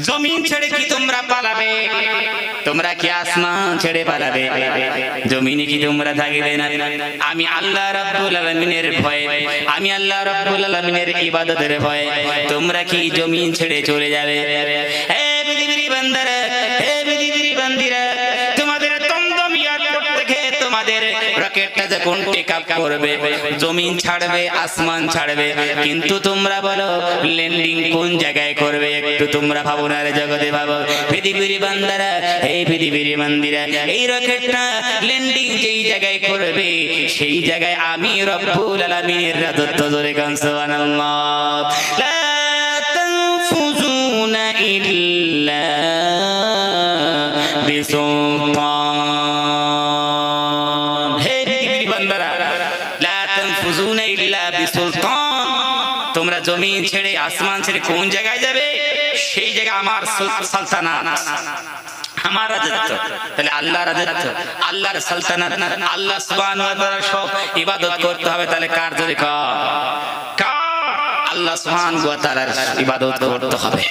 জমিন ছেড়ে কি তোমরা পালাবে? তোমরা কি আসমান ছেড়ে পালাবে? জমিনে কি তোমরা থাকবে না? আমি আল্লাহ রাব্বুল আলামিনের ভয়ে, আমি আল্লাহ রাব্বুল আলামিনের ইবাদতের ভয়ে তোমরা কি জমিন ছেড়ে চলে যাবে? হে পৃথিবীর বান্দারা, হে পৃথিবীর বান্দিরা, তোমাদের দমদম এয়ারপোর্ট থেকে তোমাদের রকেটটা যখন টেক আপ করবে, জমিন ছাড়বে, আসমান ছাড়বে, কিন্তু তোমরা বলো ল্যান্ডিং কোন জায়গায় করবে? একটু তোমরা ভাবো না রে জগতে, ভাবো। পৃথিবীর বান্দারা, এই পৃথিবীর বান্দিরা, এই রকেটটা ল্যান্ডিং যেই জায়গায় করবে, সেই জায়গায় আমি রব্বুল আলামিনের রাজত্ব। জোরে গান সুবহানাল্লাহ। লা তানফুজুনা ইল্লা বিসুলতান। হে পৃথিবীর বান্দারা, লা তানফুজুনা ইল্লা বিসুলতান, তোমরা জমিন ছেড়ে, আসমান ছেড়ে কোন জায়গায় যাবে? সেই জায়গা আমার সালতানাত, আমার রাজত্ব। তাহলে আল্লাহর রাজত্ব, আল্লাহর সালতানাত, আল্লাহ সুবহানাহু ওয়া তাআলার সব ইবাদত করতে হবে। তাহলে কার? জোরে কার? আল্লাহ সুবহানাহু ওয়া তাআলার ইবাদত করতে হবে।